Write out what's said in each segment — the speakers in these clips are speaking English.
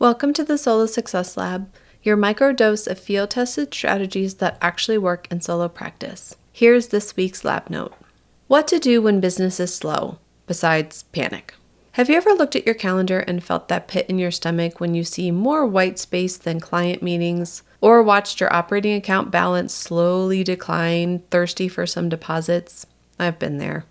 Welcome to the Solo Success Lab, your microdose of field-tested strategies that actually work in solo practice. Here's this week's lab note. What to do when business is slow, besides panic. Have you ever looked at your calendar and felt that pit in your stomach when you see more white space than client meetings, or watched your operating account balance slowly decline, thirsty for some deposits? I've been there.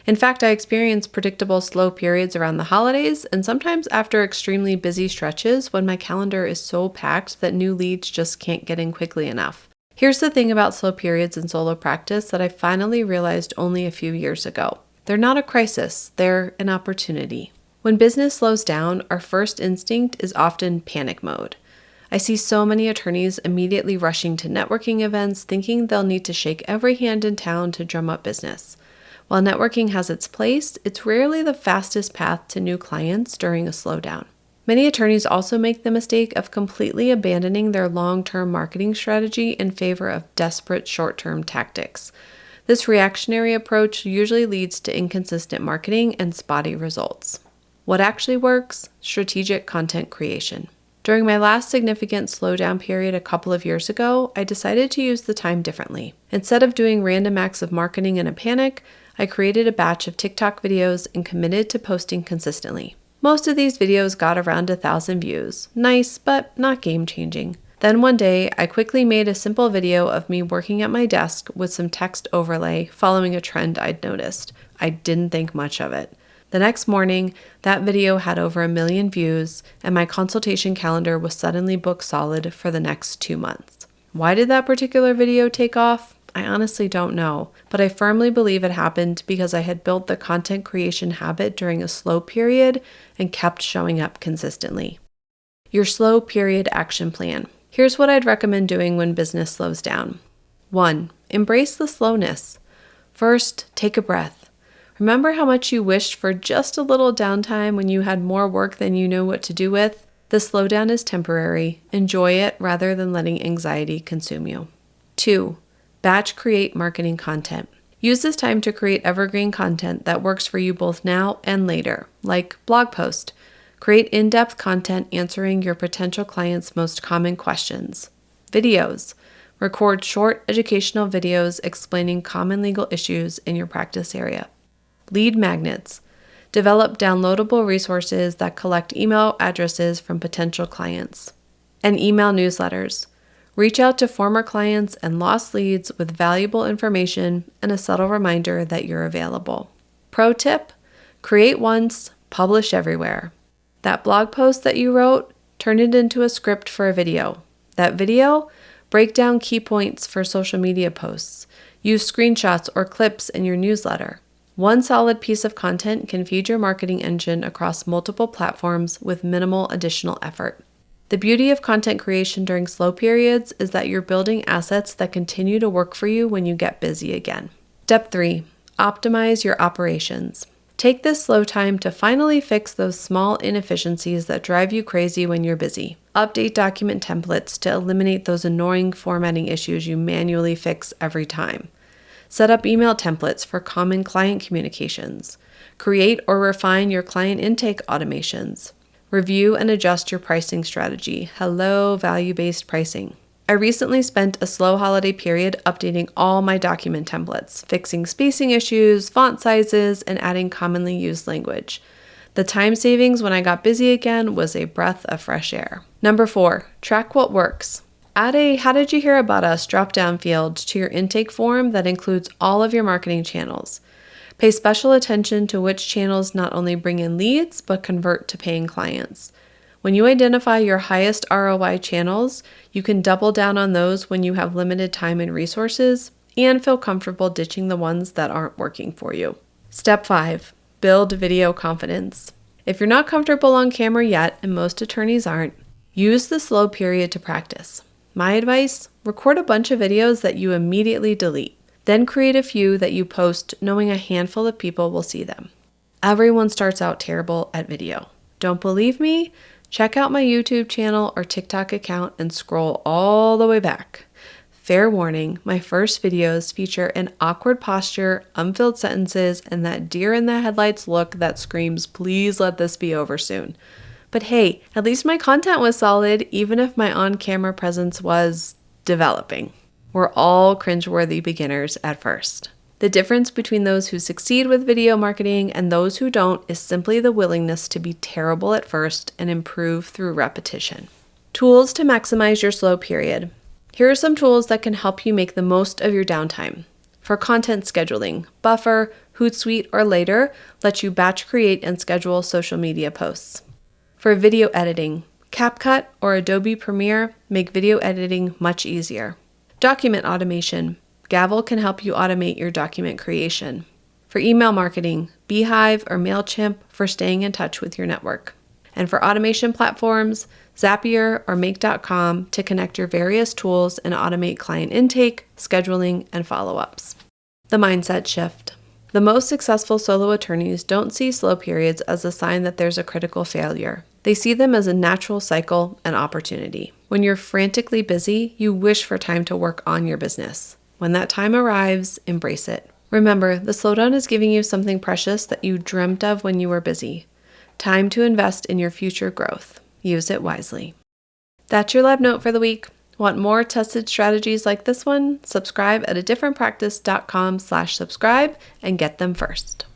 In fact, I experience predictable slow periods around the holidays and sometimes after extremely busy stretches when my calendar is so packed that new leads just can't get in quickly enough. Here's the thing about slow periods in solo practice that I finally realized only a few years ago. They're not a crisis, they're an opportunity. When business slows down, our first instinct is often panic mode. I see so many attorneys immediately rushing to networking events thinking they'll need to shake every hand in town to drum up business. While networking has its place, it's rarely the fastest path to new clients during a slowdown. Many attorneys also make the mistake of completely abandoning their long-term marketing strategy in favor of desperate short-term tactics. This reactionary approach usually leads to inconsistent marketing and spotty results. What actually works? Strategic content creation. During my last significant slowdown period a couple of years ago, I decided to use the time differently. Instead of doing random acts of marketing in a panic, I created a batch of TikTok videos and committed to posting consistently. Most of these videos got around 1,000 views. Nice, but not game-changing. Then one day, I quickly made a simple video of me working at my desk with some text overlay following a trend I'd noticed. I didn't think much of it. The next morning, that video had over 1 million views, and my consultation calendar was suddenly booked solid for the next 2 months. Why did that particular video take off? I honestly don't know, but I firmly believe it happened because I had built the content creation habit during a slow period and kept showing up consistently. Your slow period action plan. Here's what I'd recommend doing when business slows down. 1. Embrace the slowness. First, take a breath. Remember how much you wished for just a little downtime when you had more work than you knew what to do with? The slowdown is temporary. Enjoy it rather than letting anxiety consume you. 2. Batch create marketing content. Use this time to create evergreen content that works for you both now and later, like blog post. Create in-depth content answering your potential clients' most common questions. Videos. Record short educational videos explaining common legal issues in your practice area. Lead magnets. Develop downloadable resources that collect email addresses from potential clients. And email newsletters. Reach out to former clients and lost leads with valuable information and a subtle reminder that you're available. Pro tip: create once, publish everywhere. That blog post that you wrote, turn it into a script for a video. That video, break down key points for social media posts. Use screenshots or clips in your newsletter. One solid piece of content can feed your marketing engine across multiple platforms with minimal additional effort. The beauty of content creation during slow periods is that you're building assets that continue to work for you when you get busy again. Step 3. Optimize your operations. Take this slow time to finally fix those small inefficiencies that drive you crazy when you're busy. Update document templates to eliminate those annoying formatting issues you manually fix every time. Set up email templates for common client communications. Create or refine your client intake automations. Review and adjust your pricing strategy. Hello, value-based pricing. I recently spent a slow holiday period updating all my document templates, fixing spacing issues, font sizes, and adding commonly used language. The time savings when I got busy again was a breath of fresh air. Number 4, track what works. Add a "How did you hear about us?" drop-down field to your intake form that includes all of your marketing channels. Pay special attention to which channels not only bring in leads, but convert to paying clients. When you identify your highest ROI channels, you can double down on those when you have limited time and resources, and feel comfortable ditching the ones that aren't working for you. Step 5. Build video confidence. If you're not comfortable on camera yet, and most attorneys aren't, use the slow period to practice. My advice: record a bunch of videos that you immediately delete. Then create a few that you post knowing a handful of people will see them. Everyone starts out terrible at video. Don't believe me? Check out my YouTube channel or TikTok account and scroll all the way back. Fair warning, my first videos feature an awkward posture, unfilled sentences, and that deer in the headlights look that screams, "Please let this be over soon." But hey, at least my content was solid, even if my on-camera presence was developing. We're all cringeworthy beginners at first. The difference between those who succeed with video marketing and those who don't is simply the willingness to be terrible at first and improve through repetition. Tools to maximize your slow period. Here are some tools that can help you make the most of your downtime. For content scheduling, Buffer, Hootsuite, or Later lets you batch create and schedule social media posts. For video editing, CapCut or Adobe Premiere make video editing much easier. Document automation, Gavel can help you automate your document creation. For email marketing, Beehive or MailChimp for staying in touch with your network. And for automation platforms, Zapier or Make.com to connect your various tools and automate client intake, scheduling, and follow-ups. The mindset shift. The most successful solo attorneys don't see slow periods as a sign that there's a critical failure. They see them as a natural cycle and opportunity. When you're frantically busy, you wish for time to work on your business. When that time arrives, embrace it. Remember, the slowdown is giving you something precious that you dreamt of when you were busy. Time to invest in your future growth. Use it wisely. That's your lab note for the week. Want more tested strategies like this one? Subscribe at adifferentpractice.com/subscribe and get them first.